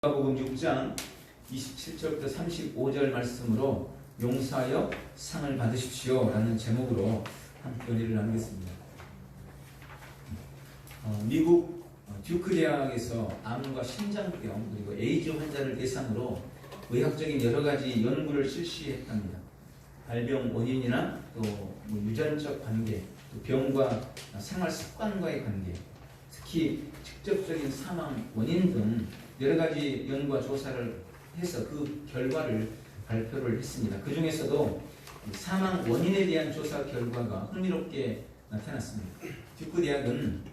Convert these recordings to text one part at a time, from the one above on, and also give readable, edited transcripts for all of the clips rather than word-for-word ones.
마가복음 6장 27절부터 35절 말씀으로 용사여 상을 받으십시오 라는 제목으로 함께 은혜를 나누겠습니다. 미국 듀크 대학에서 암과 심장병 그리고 에이즈 환자를 대상으로 의학적인 여러 가지 연구를 실시했답니다. 발병 원인이나 또 유전적 관계, 또 병과 생활 습관과의 관계, 특히 직접적인 사망 원인 등 여러 가지 연구와 조사를 해서 그 결과를 발표를 했습니다. 그 중에서도 사망 원인에 대한 조사 결과가 흥미롭게 나타났습니다. 듀크 대학은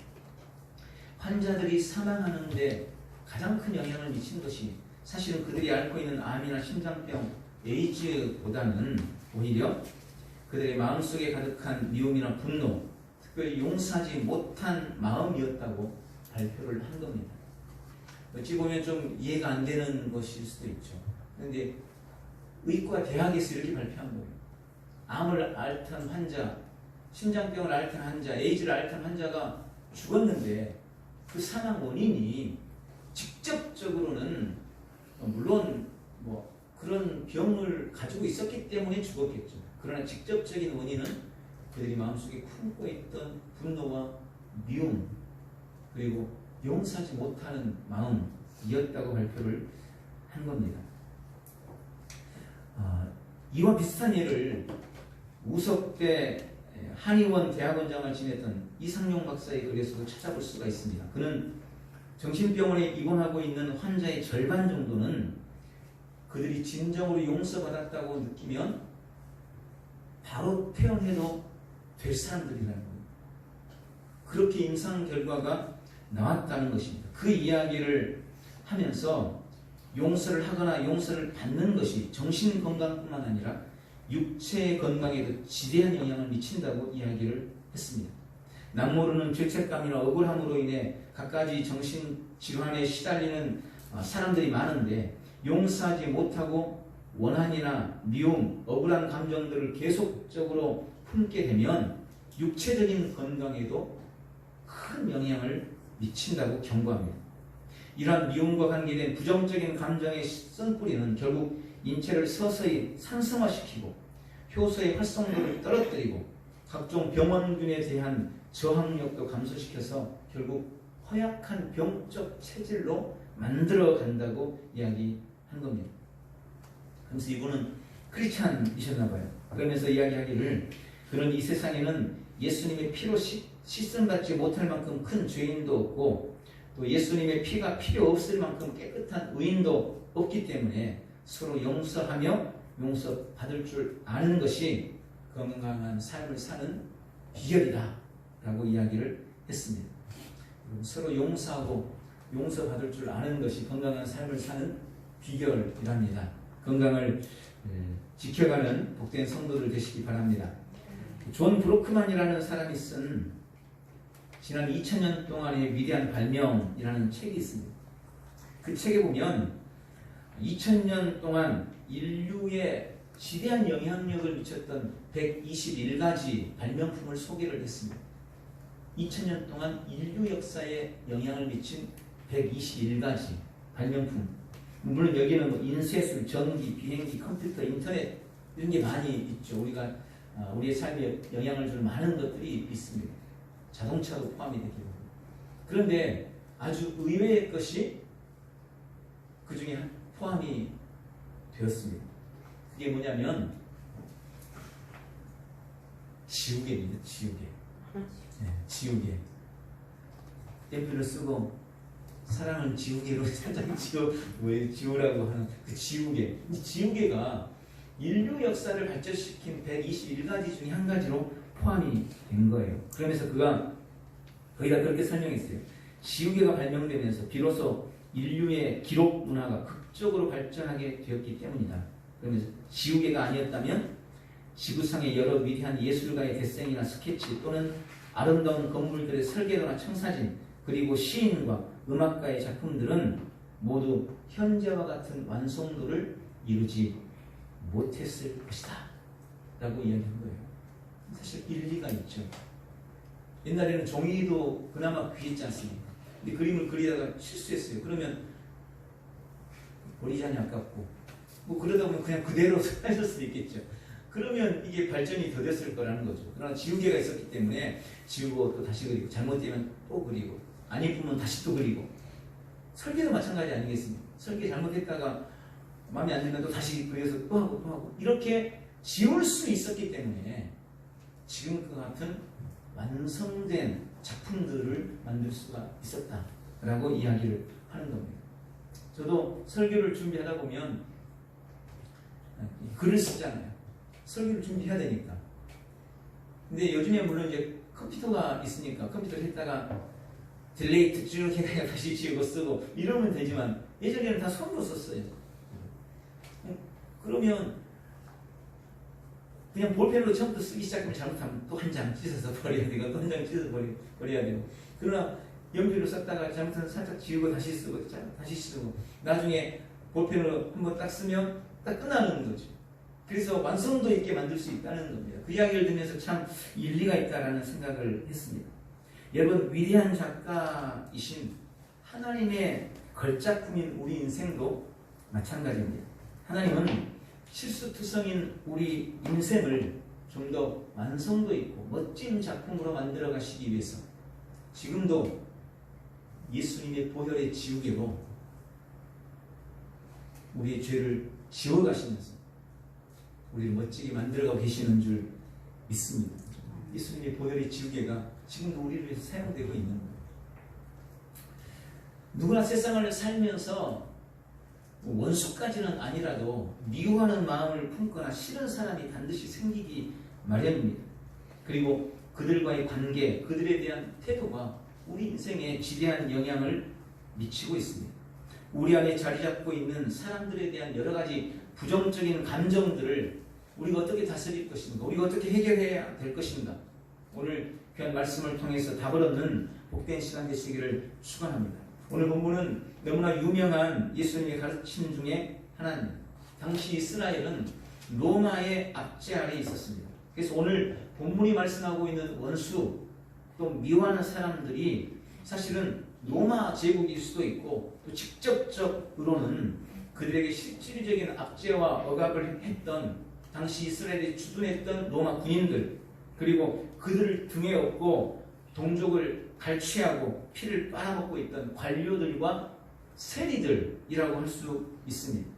환자들이 사망하는데 가장 큰 영향을 미친 것이 사실은 그들이 앓고 있는 암이나 심장병, 에이즈보다는 오히려 그들의 마음속에 가득한 미움이나 분노, 특별히 용서하지 못한 마음이었다고 발표를 한 겁니다. 어찌 보면 좀 이해가 안 되는 것일 수도 있죠. 그런데 의과 대학에서 이렇게 발표한 거예요. 암을 앓던 환자, 심장병을 앓던 환자, 에이즈를 앓던 환자가 죽었는데 그 사망 원인이 직접적으로는 물론 그런 병을 가지고 있었기 때문에 죽었겠죠. 그러나 직접적인 원인은 그들이 마음속에 품고 있던 분노와 미움 그리고 용서하지 못하는 마음이었다고 발표를 한 겁니다. 이와 비슷한 예를 우석대 한의원 대학원장을 지냈던 이상용 박사의 글에서도 찾아볼 수가 있습니다. 그는 정신병원에 입원하고 있는 환자의 절반 정도는 그들이 진정으로 용서받았다고 느끼면 바로 퇴원해도 될 사람들이라는 겁니다. 그렇게 임상 결과가 나왔다는 것입니다. 그 이야기를 하면서 용서를 하거나 용서를 받는 것이 정신 건강뿐만 아니라 육체 건강에도 지대한 영향을 미친다고 이야기를 했습니다. 남모르는 죄책감이나 억울함으로 인해 갖가지 정신질환에 시달리는 사람들이 많은데 용서하지 못하고 원한이나 미움, 억울한 감정들을 계속적으로 품게 되면 육체적인 건강에도 큰 영향을 미친다고 경고합니다. 이러한 미움과 관계된 부정적인 감정의 쓴뿌리는 결국 인체를 서서히 산성화시키고 효소의 활성도를 떨어뜨리고 각종 병원균에 대한 저항력도 감소시켜서 결국 허약한 병적 체질로 만들어 간다고 이야기한 겁니다. 그래서 이분은 크리스찬이셨나 봐요. 그러면서 이야기하기를 그는 이 세상에는 예수님의 피로 씻음받지 못할 만큼 큰 죄인도 없고 또 예수님의 피가 필요 없을 만큼 깨끗한 의인도 없기 때문에 서로 용서하며 용서받을 줄 아는 것이 건강한 삶을 사는 비결이다 라고 이야기를 했습니다. 서로 용서하고 용서받을 줄 아는 것이 건강한 삶을 사는 비결이랍니다. 건강을 지켜가는 복된 성도들 되시기 바랍니다. 존 브로크만이라는 사람이 쓴 지난 2000년 동안의 위대한 발명이라는 책이 있습니다. 그 책에 보면 2000년 동안 인류에 지대한 영향력을 미쳤던 121가지 발명품을 소개를 했습니다. 2000년 동안 인류 역사에 영향을 미친 121가지 발명품. 물론 여기는 인쇄술, 전기, 비행기, 컴퓨터, 인터넷 이런 게 많이 있죠. 우리의 삶에 영향을 주는 많은 것들이 있습니다. 자동차도 포함이 되기로. 그런데 아주 의외의 것이 그 중에 포함이 되었습니다. 그게 뭐냐면 지우개입니다. 지우개. 네, 지우개. 앰플을 쓰고 사랑을 지우개로 살짝 지우라고 하는 그 지우개. 이 지우개가 인류 역사를 발전시킨 121가지 중에 한 가지로 포함이 된 거예요. 그러면서 그가 거기다 그렇게 설명했어요. 지우개가 발명되면서 비로소 인류의 기록 문화가 극적으로 발전하게 되었기 때문이다. 그러면서 지우개가 아니었다면 지구상의 여러 위대한 예술가의 데생이나 스케치 또는 아름다운 건물들의 설계도나 청사진 그리고 시인과 음악가의 작품들은 모두 현재와 같은 완성도를 이루지 못했을 것이다 라고 이야기한 거예요. 사실 일리가 있죠. 옛날에는 종이도 그나마 귀했지 않습니까? 근데 그림을 그리다가 실수했어요. 그러면 버리자니 아깝고 뭐 그러다 보면 그냥 그대로 사실 수도 있겠죠. 그러면 이게 발전이 더 됐을 거라는 거죠. 그러나 지우개가 있었기 때문에 지우고 또 다시 그리고 잘못되면 또 그리고 안 예쁘면 다시 또 그리고 설계도 마찬가지 아니겠습니까? 설계 잘못했다가 마음에 안 들면 또 다시 그려서 또 하고 또 하고 이렇게 지울 수 있었기 때문에 지금 그 같은 완성된 작품들을 만들 수가 있었다라고 이야기를 하는 겁니다. 저도 설교를 준비하다 보면 글을 쓰잖아요. 설교를 준비해야 되니까. 근데 요즘에 물론 이제 컴퓨터가 있으니까 컴퓨터를 했다가 딜레이트 쭉 해가 다시 지우고 쓰고 이러면 되지만 예전에는 다 손으로 썼어요. 그러면 그냥 볼펜으로 처음부터 쓰기 시작하면 잘못하면 또 한 장 찢어서 버려야 되고 또 한 장 찢어서 버려야 되고 그러나 연필로 썼다가 잘못하면 살짝 지우고 다시 쓰고 다시 쓰고 나중에 볼펜으로 한번 딱 쓰면 딱 끝나는 거죠. 그래서 완성도 있게 만들 수 있다는 겁니다. 그 이야기를 들으면서 참 일리가 있다라는 생각을 했습니다. 여러분 위대한 작가이신 하나님의 걸작품인 우리 인생도 마찬가지입니다. 하나님은 실수투성인 우리 인생을 좀 더 완성도 있고 멋진 작품으로 만들어 가시기 위해서 지금도 예수님의 보혈의 지우개로 우리의 죄를 지워가시면서 우리를 멋지게 만들어가고 계시는 줄 믿습니다. 예수님의 보혈의 지우개가 지금도 우리를 위해서 사용되고 있는 거예요. 누구나 세상을 살면서 원수까지는 아니라도 미워하는 마음을 품거나 싫은 사람이 반드시 생기기 마련입니다. 그리고 그들과의 관계, 그들에 대한 태도가 우리 인생에 지대한 영향을 미치고 있습니다. 우리 안에 자리 잡고 있는 사람들에 대한 여러 가지 부정적인 감정들을 우리가 어떻게 다스릴 것인가, 우리가 어떻게 해결해야 될 것인가, 오늘 귀한 말씀을 통해서 답을 얻는 복된 시간 되시기를 축원합니다. 오늘 본문은 너무나 유명한 예수님의 가르침 중에 하나입니다. 당시 이스라엘은 로마의 압제 아래에 있었습니다. 그래서 오늘 본문이 말씀하고 있는 원수 또 미워하는 사람들이 사실은 로마 제국일 수도 있고 또 직접적으로는 그들에게 실질적인 압제와 억압을 했던 당시 이스라엘에 주둔했던 로마 군인들 그리고 그들을 등에 업고 동족을 갈취하고 피를 빨아먹고 있던 관료들과 세리들이라고 할 수 있습니다.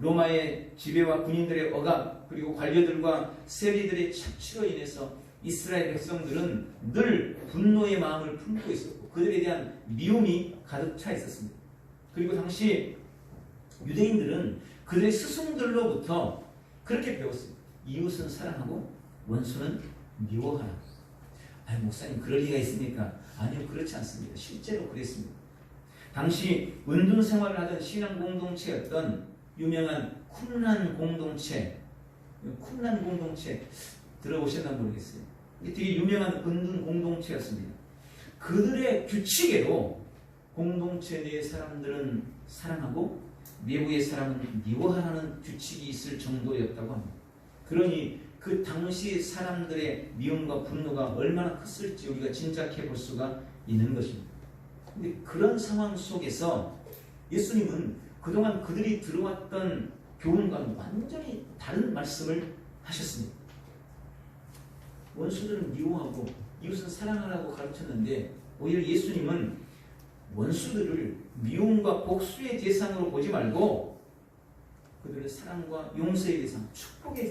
로마의 지배와 군인들의 억압 그리고 관료들과 세리들의 착취로 인해서 이스라엘 백성들은 늘 분노의 마음을 품고 있었고 그들에 대한 미움이 가득 차 있었습니다. 그리고 당시 유대인들은 그들의 스승들로부터 그렇게 배웠습니다. 이웃은 사랑하고 원수는 미워하라. 아니 목사님 그럴 리가 있습니까? 아니요 그렇지 않습니다. 실제로 그랬습니다. 당시 은둔 생활을 하던 신앙 공동체였던 유명한 쿰란 공동체 들어보셨나 모르겠어요. 되게 유명한 은둔 공동체였습니다. 그들의 규칙에도 공동체 내의 사람들은 사랑하고 외부의 사람은 미워하는 규칙이 있을 정도였다고 합니다. 그러니 그 당시 사람들의 미움과 분노가 얼마나 컸을지 우리가 짐작해 볼 수가 있는 것입니다. 근데 그런 상황 속에서 예수님은 그동안 그들이 들어왔던 교훈과는 완전히 다른 말씀을 하셨습니다. 원수들은 미워하고 이웃은 사랑하라고 가르쳤는데 오히려 예수님은 원수들을 미움과 복수의 대상으로 보지 말고 그들의 사랑과 용서의 대상, 축복의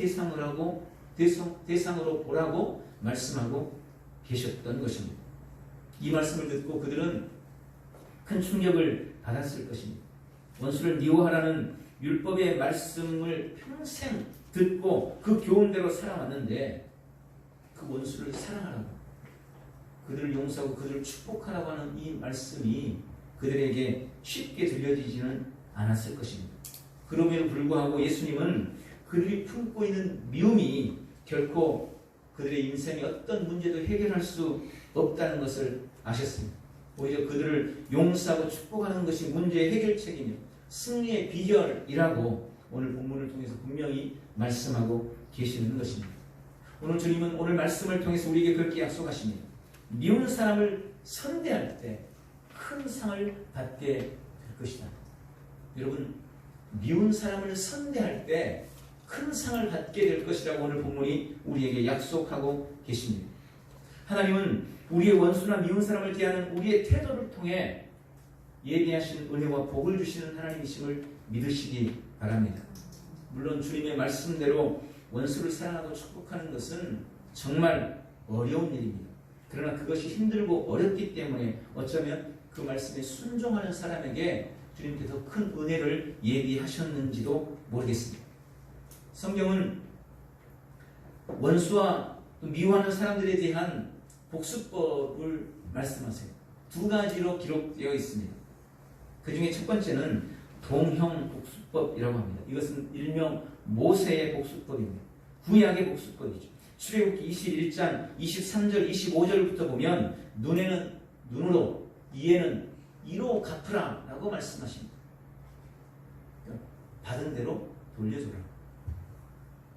대상으로 보라고 말씀하고 계셨던 것입니다. 이 말씀을 듣고 그들은 큰 충격을 받았을 것입니다. 원수를 미워하라는 율법의 말씀을 평생 듣고 그 교훈대로 살아왔는데 그 원수를 사랑하라고 그들을 용서하고 그들을 축복하라고 하는 이 말씀이 그들에게 쉽게 들려지지는 않았을 것입니다. 그럼에도 불구하고 예수님은 그들이 품고 있는 미움이 결코 그들의 인생의 어떤 문제도 해결할 수 없다는 것을 아셨습니다. 오히려 그들을 용서하고 축복하는 것이 문제의 해결책이며 승리의 비결이라고 오늘 본문을 통해서 분명히 말씀하고 계시는 것입니다. 오늘 주님은 오늘 말씀을 통해서 우리에게 그렇게 약속하십니다. 미운 사람을 선대할 때 큰 상을 받게 될 것이다. 여러분 미운 사람을 선대할 때 큰 상을 받게 될 것이라고 오늘 본문이 우리에게 약속하고 계십니다. 하나님은 우리의 원수나 미운 사람을 대하는 우리의 태도를 통해 예비하신 은혜와 복을 주시는 하나님이심을 믿으시기 바랍니다. 물론 주님의 말씀대로 원수를 사랑하고 축복하는 것은 정말 어려운 일입니다. 그러나 그것이 힘들고 어렵기 때문에 어쩌면 그 말씀에 순종하는 사람에게 주님께서 큰 은혜를 예비하셨는지도 모르겠습니다. 성경은 원수와 미워하는 사람들에 대한 복수법을 말씀하세요. 두 가지로 기록되어 있습니다. 그 중에 첫 번째는 동형 복수법이라고 합니다. 이것은 일명 모세의 복수법입니다. 구약의 복수법이죠. 출애굽기 21장 23절 25절부터 보면 눈에는 눈으로 이에는 이로 갚으라 라고 말씀하십니다. 받은 대로 돌려줘라.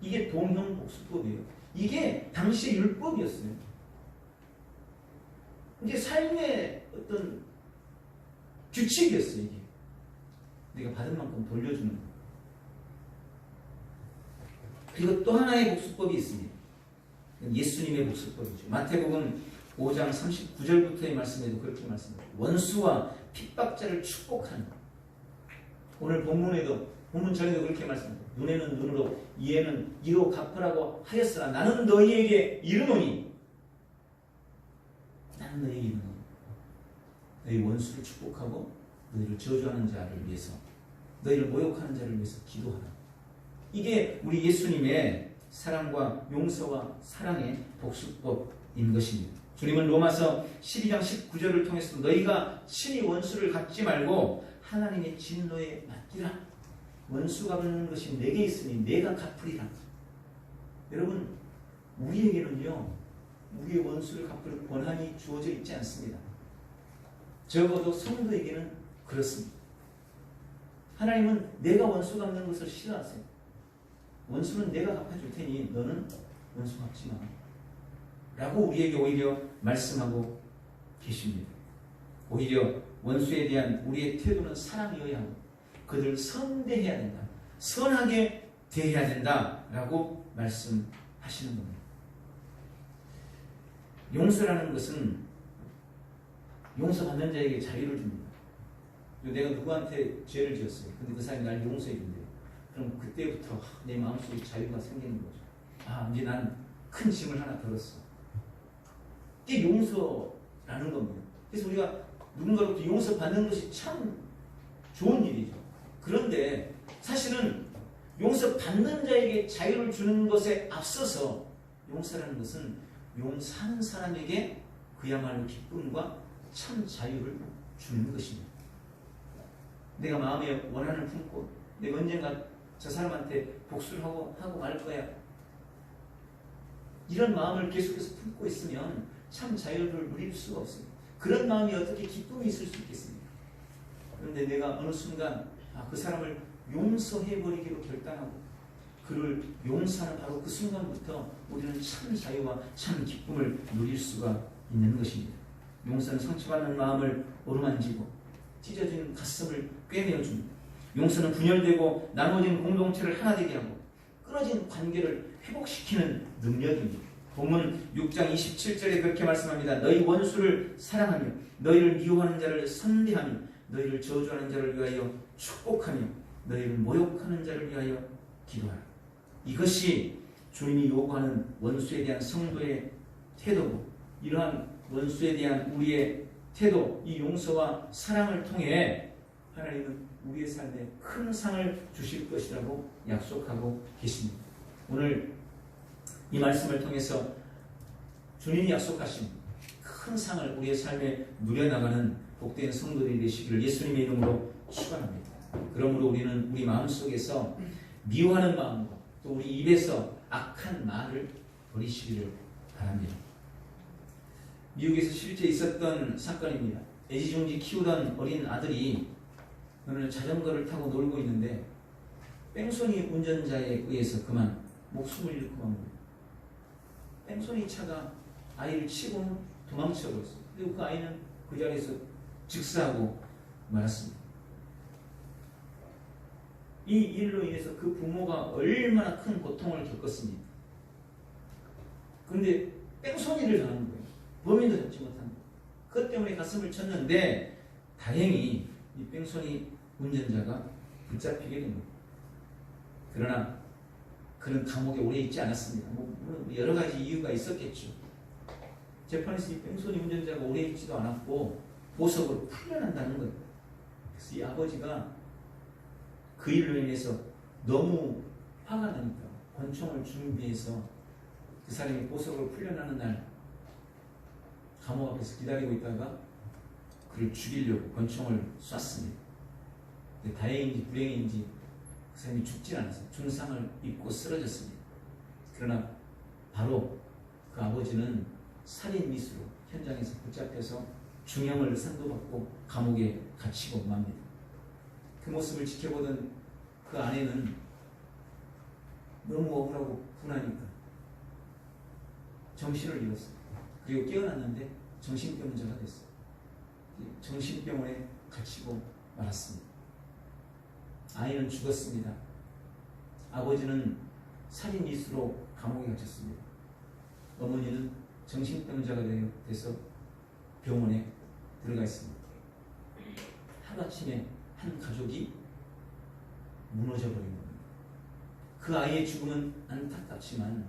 이게 동형 복수법이에요. 이게 당시의 율법이었어요. 이게 삶의 어떤 규칙이었어요. 이게 내가 받은 만큼 돌려주는 거. 그리고 또 하나의 복수법이 있습니다. 예수님의 복수법이죠. 마태복음 5장 39절부터의 말씀에도 그렇게 말씀합니다. 원수와 핍박자를 축복하는 것. 오늘 본문에도 본문 전에도 그렇게 말씀합니다. 눈에는 눈으로 이에는 이로 갚으라고 하였으나 나는 너희에게 이르노니 나는 너희에게 이르노니 너희 원수를 축복하고 너희를 저주하는 자를 위해서 너희를 모욕하는 자를 위해서 기도하라. 이게 우리 예수님의 사랑과 용서와 사랑의 복수법인 것입니다. 주님은 로마서 12장 19절을 통해서 너희가 친히 원수를 갚지 말고 하나님의 진노에 맡기라. 원수 갚는 것이 내게 있으니 내가 갚으리라. 여러분, 우리에게는요 우리의 원수를 갚을 권한이 주어져 있지 않습니다. 적어도 성도에게는 그렇습니다. 하나님은 내가 원수 갚는 것을 싫어하세요. 원수는 내가 갚아줄 테니 너는 원수 갚지 마 라고 우리에게 오히려 말씀하고 계십니다. 오히려 원수에 대한 우리의 태도는 사랑이어야 하고 그들을 선대해야 된다. 선하게 대해야 된다 라고 말씀하시는 겁니다. 용서라는 것은 용서받는 자에게 자유를 줍니다. 내가 누구한테 죄를 지었어요. 근데 그 사람이 날 용서해 준대요. 그럼 그때부터 내 마음속에 자유가 생기는 거죠. 아, 이제 난 큰 짐을 하나 덜었어. 이게 용서라는 겁니다. 그래서 우리가 누군가로부터 용서받는 것이 참 좋은 일이죠. 그런데 사실은 용서받는 자에게 자유를 주는 것에 앞서서 용서라는 것은 용서하는 사람에게 그야말로 기쁨과 참 자유를 주는 것입니다. 내가 마음에 원한을 품고 내가 언젠가 저 사람한테 복수를 하고 말 거야. 이런 마음을 계속해서 품고 있으면 참 자유를 누릴 수가 없습니다. 그런 마음이 어떻게 기쁨이 있을 수 있겠습니까? 그런데 내가 어느 순간 그 사람을 용서해버리기로 결단하고 그를 용서하는 바로 그 순간부터 우리는 참 자유와 참 기쁨을 누릴 수가 있는 것입니다. 용서는 상처받는 마음을 어루만지고 찢어진 가슴을 꿰매어줍니다. 용서는 분열되고 나눠진 공동체를 하나 되게 하고 끊어진 관계를 회복시키는 능력입니다. 본문 6장 27절에 그렇게 말씀합니다. 너희 원수를 사랑하며 너희를 미워하는 자를 선대하며 너희를 저주하는 자를 위하여 축복하며 너희를 모욕하는 자를 위하여 기도하라. 이것이 주님이 요구하는 원수에 대한 성도의 태도고 이러한 원수에 대한 우리의 태도, 이 용서와 사랑을 통해 하나님은 우리의 삶에 큰 상을 주실 것이라고 약속하고 계십니다. 오늘 이 말씀을 통해서 주님이 약속하신 큰 상을 우리의 삶에 누려나가는 복된 성도들이 되시기를 예수님의 이름으로 축원합니다. 그러므로 우리는 우리 마음속에서 미워하는 마음과 또 우리 입에서 악한 말을 버리시기를 바랍니다. 미국에서 실제 있었던 사건입니다. 애지중지 키우던 어린 아들이 오늘 자전거를 타고 놀고 있는데 뺑소니 운전자에 의해서 그만 목숨을 잃고 만 거예요. 뺑소니 차가 아이를 치고 도망쳐 버렸어요. 그리고 그 아이는 그 자리에서 즉사하고 말았습니다. 이 일로 인해서 그 부모가 얼마나 큰 고통을 겪었습니까? 그런데 뺑소니를 당한 거예요. 범인도 잡지 못한 거예요. 그것 때문에 가슴을 쳤는데 다행히 이 뺑소니 운전자가 붙잡히게 된 거예요. 그러나 그는 감옥에 오래 있지 않았습니다. 물론 여러 가지 이유가 있었겠죠. 재판에서 이 뺑소니 운전자가 오래 있지도 않았고 보석으로 풀려난다는 거예요. 그래서 이 아버지가 그 일로 인해서 너무 화가 나니까 권총을 준비해서 그 사람이 보석으로 풀려나는 날 감옥 앞에서 기다리고 있다가 그를 죽이려고 권총을 쐈습니다. 근데 다행인지 불행인지 그 사람이 죽지 않았어요. 중상을 입고 쓰러졌습니다. 그러나 바로 그 아버지는 살인 미수로 현장에서 붙잡혀서 중형을 선고받고 감옥에 갇히고 맙니다. 그 모습을 지켜보던 그 아내는 너무 억울하고 분하니까 정신을 잃었어요. 그리고 깨어났는데 정신병자가 됐어요. 정신병원에 갇히고 말았습니다. 아이는 죽었습니다. 아버지는 살인 미수로 감옥에 갇혔습니다. 어머니는 정신병자가 돼서 병원에 들어가 있습니다. 하루아침에 한 가족이 무너져 버린 겁니다. 그 아이의 죽음은 안타깝지만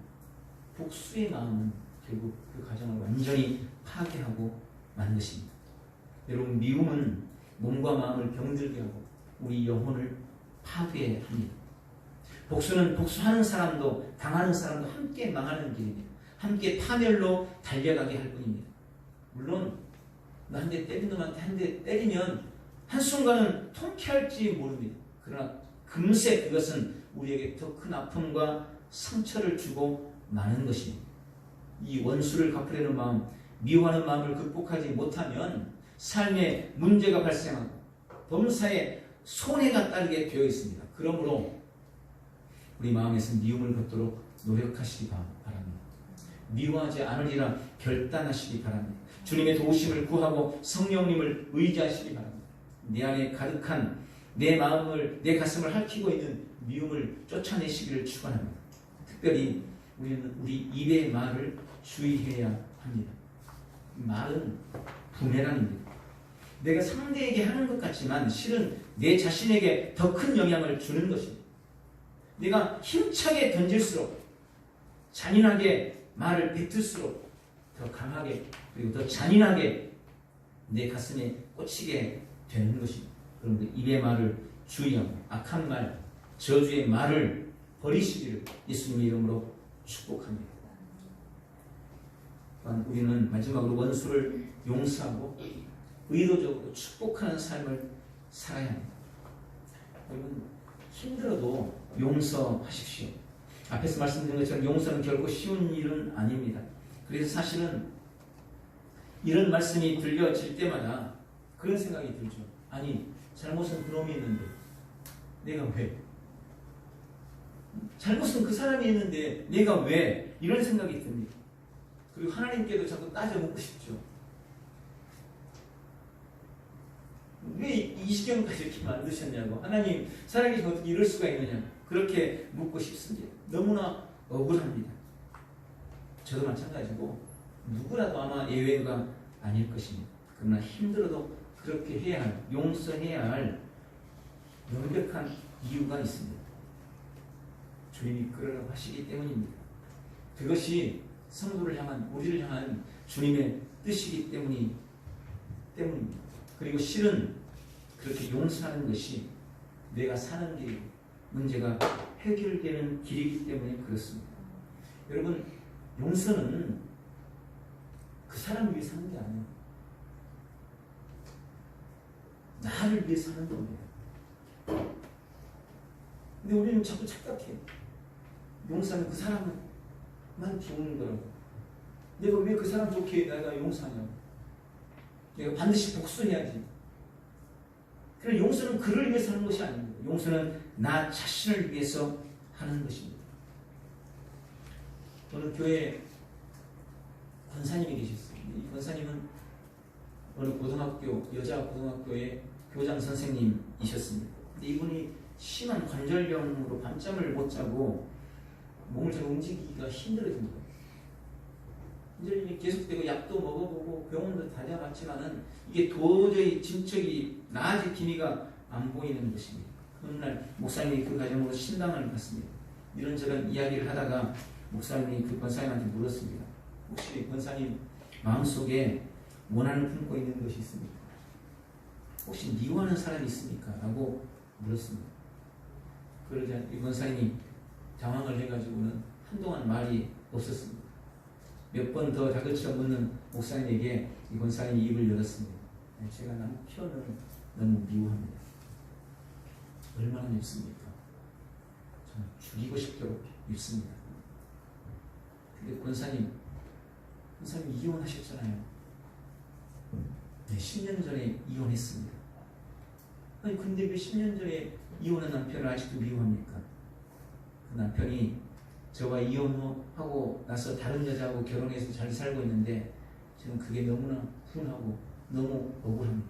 복수의 마음은 결국 그 가정을 완전히 파괴하고 만 것입니다. 여러분, 미움은 몸과 마음을 병들게 하고 우리 영혼을 파괴합니다. 복수는 복수하는 사람도 당하는 사람도 함께 망하는 길입니다. 함께 파멸로 달려가게 할 뿐입니다. 물론 한 대 때린 놈한테 한 대 때리면 한순간은 통쾌할지 모릅니다. 그러나 금세 그것은 우리에게 더 큰 아픔과 상처를 주고 마는 것입니다. 이 원수를 갚으려는 마음, 미워하는 마음을 극복하지 못하면 삶에 문제가 발생하고 범사에 손해가 따르게 되어 있습니다. 그러므로 우리 마음에서 미움을 걷도록 노력하시기 바랍니다. 미워하지 않으리라 결단하시기 바랍니다. 주님의 도우심을 구하고 성령님을 의지하시기 바랍니다. 내 안에 가득한 내 마음을, 내 가슴을 핥히고 있는 미움을 쫓아내시기를 축원합니다. 특별히 우리는 우리 입의 말을 주의해야 합니다. 말은 부메랑입니다. 내가 상대에게 하는 것 같지만 실은 내 자신에게 더 큰 영향을 주는 것입니다. 내가 힘차게 던질수록 잔인하게 말을 뱉을수록 더 강하게 그리고 더 잔인하게 내 가슴에 꽂히게 되는 것입니다. 그런데 입의 말을 주의하고 악한 말, 저주의 말을 버리시기를 예수님의 이름으로 축복합니다. 또한 우리는 마지막으로 원수를 용서하고 의도적으로 축복하는 삶을 살아야 합니다. 여러분, 힘들어도 용서하십시오. 앞에서 말씀드린 것처럼 용서는 결코 쉬운 일은 아닙니다. 그래서 사실은 이런 말씀이 들려질 때마다 그런 생각이 들죠. 아니, 잘못은 그놈이 했는데 내가 왜? 잘못은 그 사람이 했는데 내가 왜? 이런 생각이 듭니다. 그리고 하나님께도 자꾸 따져 묻고 싶죠. 왜 이 시경까지 이렇게 만드셨냐고. 하나님, 살아계신 어떻게 이럴 수가 있느냐. 그렇게 묻고 싶습니다. 너무나 억울합니다. 저도 마찬가지고 누구라도 아마 예외가 아닐 것입니다. 그러나 힘들어도 그렇게 해야 할, 용서해야 할 명백한 이유가 있습니다. 주님이 그러라고 하시기 때문입니다. 그것이 성도를 향한, 우리를 향한 주님의 뜻이기 때문입니다. 그리고 실은 그렇게 용서하는 것이 내가 사는 길이고 문제가 해결되는 길이기 때문에 그렇습니다. 여러분, 용서는 그 사람을 위해 사는 게 아니에요. 나를 위해 사는 겁니다. 근데 우리는 자꾸 착각해요. 용서는 그 사람만 좋은 거라고. 내가 왜 그 사람 좋게 내가 용서하냐고. 내가 반드시 복수해야지. 그래서 용서는 그를 위해서 하는 것이 아닙니다. 용서는 나 자신을 위해서 하는 것입니다. 어느 교회 권사님이 계셨어요. 이 권사님은 어느 고등학교, 여자 고등학교의 교장 선생님이셨습니다. 근데 이분이 심한 관절염으로 밤잠을 못 자고 몸을 잘 움직이기가 힘들어진 거예요. 관절염이 계속되고 약도 먹어보고 병원도 다녀봤지만은 이게 도저히 진척이 나아질 기미가 안 보이는 것입니다. 어느 날 목사님이 그 가정으로 신방을 갔습니다. 이런저런 이야기를 하다가 목사님이 그 권사님한테 물었습니다. 혹시 권사님 마음속에 원한을 품고 있는 것이 있습니까? 혹시 미워하는 사람이 있습니까? 라고 물었습니다. 그러자 이 권사님이 당황을 해가지고는 한동안 말이 없었습니다. 몇 번 더 다그쳐 묻는 목사님에게 이 권사님이 입을 열었습니다. 제가 남편을 너무 미워합니다. 얼마나 밉습니까? 저는 죽이고 싶도록 밉습니다. 근데 권사님 이혼하셨잖아요. 네, 10년 전에 이혼했습니다. 아니 근데 왜 10년 전에 이혼한 남편을 아직도 미워합니까? 그 남편이 저와 이혼하고 나서 다른 여자하고 결혼해서 잘 살고 있는데 저는 그게 너무나 분하고 너무 억울합니다.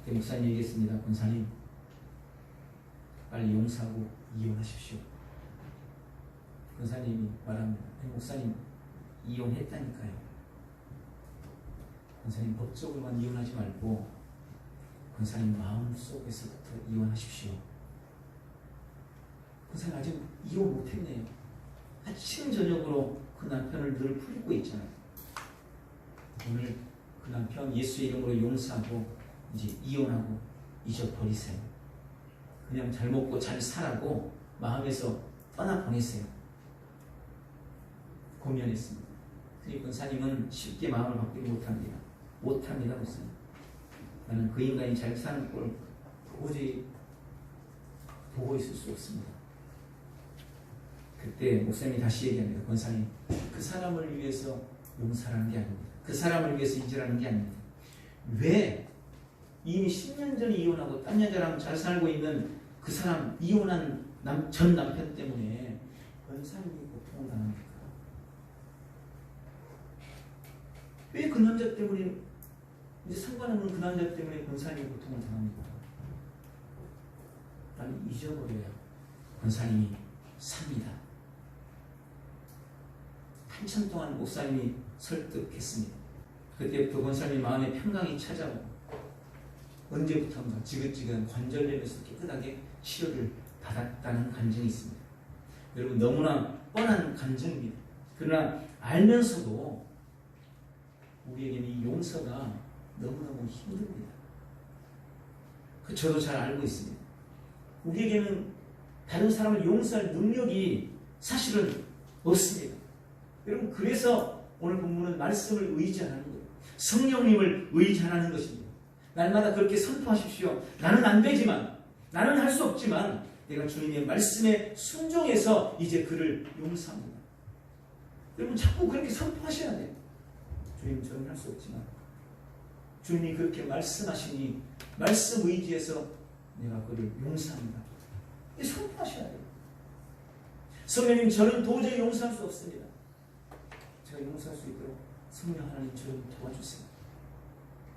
그때 목사님 얘기했습니다. 권사님 빨리 용서하고 이혼하십시오. 권사님이 말합니다. 목사님 이혼했다니까요. 권사님 법적으로만 이혼하지 말고 권사님 마음속에서부터 이혼하십시오. 권사님 아직 이혼 못했네요. 아침 저녁으로 그 남편을 늘 풀고 있잖아요. 오늘 그 남편 예수의 이름으로 용서하고 이제 이혼하고 잊어버리세요. 그냥 잘 먹고 잘 살라고 마음에서 떠나보내세요. 고민했습니다. 그리고 권사님은 쉽게 마음을 바꾸지 못합니다. 못합니다. 목사님. 나는 그 인간이 잘 사는 꼴 도저히 보고 있을 수 없습니다. 그때 목사님이 다시 얘기합니다. 권사님, 그 사람을 위해서 용서하는 게 아닙니다. 그 사람을 위해서 잊으라는 게 아닙니다. 왜 이미 10년 전에 이혼하고 딴 여자랑 잘 살고 있는 그 사람 이혼한 전 남편 때문에 권사님이 고통을 당합니까? 왜 그 남자 때문에 이제 상관없는 그 남자 때문에 권사님이 고통을 당합니까? 빨리 잊어버려야 권사님이 삽니다. 한참 동안 목사님이 설득했습니다. 그때부터 권사님 마음에 평강이 찾아오고 언제부턴가 지긋지긋한 관절염에서 깨끗하게 치료를 받았다는 감정이 있습니다. 여러분 너무나 뻔한 감정입니다. 그러나 알면서도 우리에게는 이 용서가 너무너무 힘듭니다. 저도 잘 알고 있습니다. 우리에게는 다른 사람을 용서할 능력이 사실은 없습니다. 여러분 그래서 오늘 본문은 말씀을 의지하는 거예요. 성령님을 의지하는 것입니다. 날마다 그렇게 선포하십시오. 나는 안 되지만, 나는 할 수 없지만 내가 주님의 말씀에 순종해서 이제 그를 용서합니다. 여러분 자꾸 그렇게 선포하셔야 돼요. 주님 저는 할 수 없지만 주님이 그렇게 말씀하시니 말씀 의지해서 내가 그를 용서합니다. 선포하셔야 돼요. 성령님 저는 도저히 용서할 수 없습니다. 제가 용서할 수 있도록 성령 하나님 저를 도와주세요.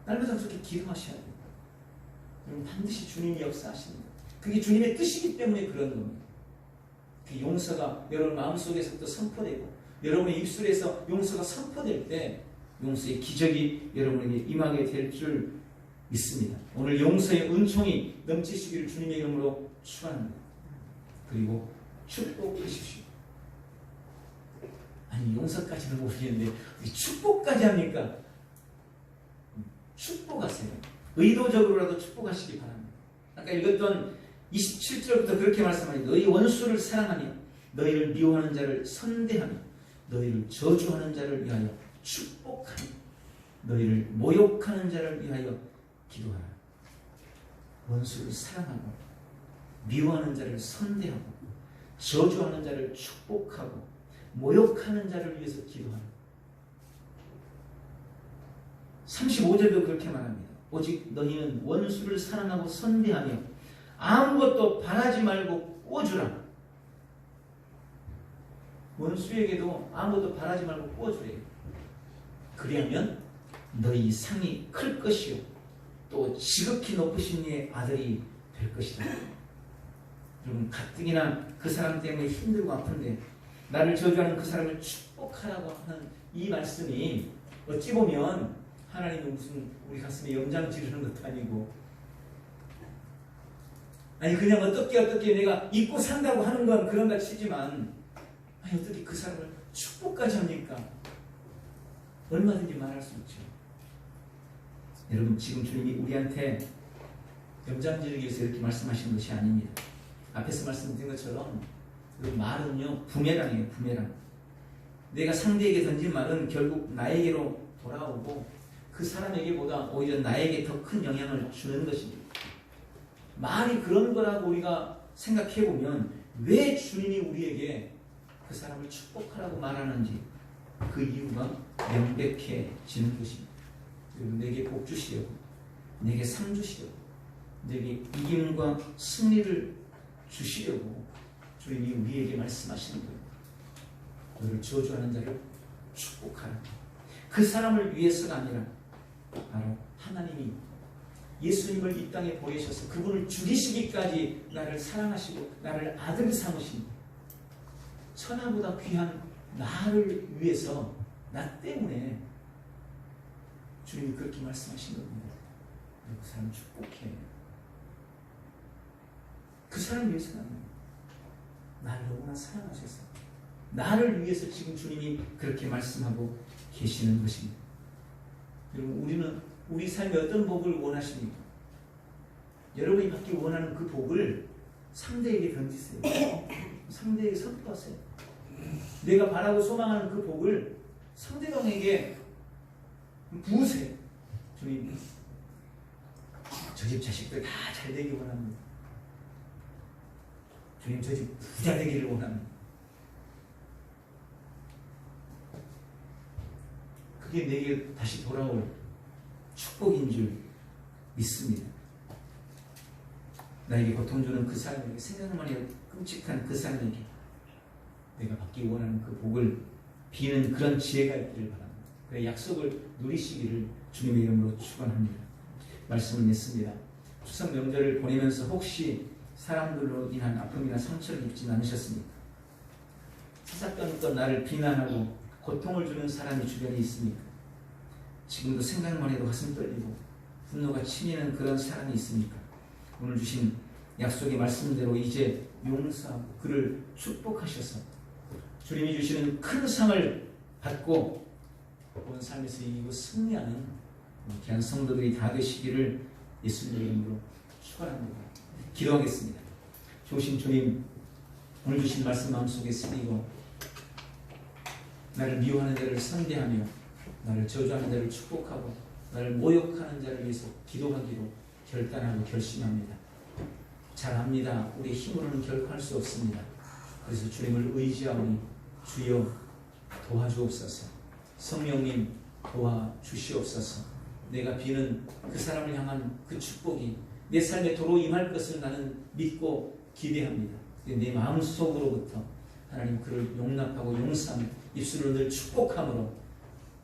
날마다 그렇게 기도하셔야 돼요. 여러분 반드시 주님이 역사하십니다. 그게 주님의 뜻이기 때문에 그런 겁니다. 그 용서가 여러분 마음속에서부터 선포되고 여러분의 입술에서 용서가 선포될 때 용서의 기적이 여러분에게 임하게 될 줄 믿습니다. 오늘 용서의 은총이 넘치시기를 주님의 이름으로 축원합니다. 그리고 축복하십시오. 아니 용서까지는 모르겠는데 축복까지 합니까? 축복하세요. 의도적으로라도 축복하시기 바랍니다. 아까 읽었던 27절부터 그렇게 말씀하니 너희 원수를 사랑하며 너희를 미워하는 자를 선대하며 너희를 저주하는 자를 위하여 축복하며 너희를 모욕하는 자를 위하여 기도하라. 원수를 사랑하고 미워하는 자를 선대하고 저주하는 자를 축복하고 모욕하는 자를 위해서 기도하라. 35절도 그렇게 말합니다. 오직 너희는 원수를 사랑하고 선대하며 아무것도 바라지 말고 꾸어주라. 원수에게도 아무것도 바라지 말고 꾸어주래요. 그리하면 너희 상이 클 것이요 또 지극히 높으신 이의 아들이 될 것이다. 여러분, 가뜩이나 그 사람 때문에 힘들고 아픈데 나를 저주하는 그 사람을 축복하라고 하는 이 말씀이 어찌 보면 하나님은 무슨 우리 가슴에 염장 지르는 것도 아니고, 아니 그냥 어떻게 내가 잊고 산다고 하는 건 그런가 치지만, 아니 어떻게 그 사람을 축복까지 합니까? 얼마든지 말할 수 있죠. 여러분, 지금 주님이 우리한테 염장 지르기 위해서 이렇게 말씀하시는 것이 아닙니다. 앞에서 말씀드린 것처럼 말은요 부메랑이에요. 부메랑. 내가 상대에게 던진 말은 결국 나에게로 돌아오고 그 사람에게보다 오히려 나에게 더 큰 영향을 주는 것입니다. 말이 그런 거라고 우리가 생각해 보면 왜 주님이 우리에게 그 사람을 축복하라고 말하는지 그 이유가 명백해지는 것입니다. 그리고 내게 복 주시려고, 내게 상 주시려고, 내게 이김과 승리를 주시려고 주님이 우리에게 말씀하시는 거예요. 너를 저주하는 자를 축복하라. 그 사람을 위해서가 아니라 바로 하나님이 예수님을 이 땅에 보내셔서 그분을 죽이시기까지 나를 사랑하시고 나를 아들 삼으신 천하보다 귀한 나를 위해서, 나 때문에 주님이 그렇게 말씀하신 겁니다. 그 사람 축복해. 그 사람 위해서가 아니에요. 나를 너무나 사랑하셔서 나를 위해서 지금 주님이 그렇게 말씀하고 계시는 것입니다. 여러분, 우리는 우리 삶에 어떤 복을 원하십니까? 여러분이 받기 원하는 그 복을 상대에게 던지세요. 상대에게 선포하세요. 내가 바라고 소망하는 그 복을 상대방에게 부으세요. 주님, 저 집 자식들 다 잘 되기 원합니다. 주님, 저 집 부자 되기를 원합니다. 그게 내게 다시 돌아올 축복인 줄 믿습니다. 나에게 고통 주는 그 사람에게, 생각만 해도 끔찍한 그 사람에게 내가 받기 원하는 그 복을 비는 그런 지혜가 있기를 바랍니다. 그 약속을 누리시기를 주님의 이름으로 축원합니다. 말씀을 냈습니다. 추석 명절을 보내면서 혹시 사람들로 인한 아픔이나 상처를 입지 않으셨습니까? 사사건건 나를 비난하고 고통을 주는 사람이 주변에 있습니까? 지금도 생각만 해도 가슴 떨리고 분노가 치미는 그런 사람이 있습니까? 오늘 주신 약속의 말씀대로 이제 용서하고 그를 축복하셔서 주님이 주시는 큰 상을 받고 온 삶에서 이기고 승리하는 귀한 성도들이 다 되시기를 예수님의 이름으로 축원합니다. 기도하겠습니다. 좋으신 주님, 오늘 주신 말씀 마음속에 새기고 나를 미워하는 자를 선대하며 나를 저주하는 자를 축복하고 나를 모욕하는 자를 위해서 기도하기로 결단하고 결심합니다. 잘 압니다. 우리의 힘으로는 결코 할 수 없습니다. 그래서 주님을 의지하오니 주여 도와주옵소서. 성령님 도와주시옵소서. 내가 비는 그 사람을 향한 그 축복이 내 삶에 도로 임할 것을 나는 믿고 기대합니다. 내 마음속으로부터 하나님 그를 용납하고 용서하며 입술로 늘 축복함으로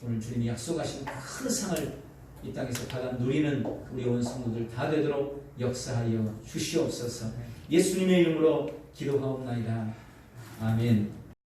오늘 주님이 약속하신 큰 상을 이 땅에서 받아 누리는 우리 온 성도들 다 되도록 역사하여 주시옵소서. 예수님의 이름으로 기도하옵나이다. 아멘.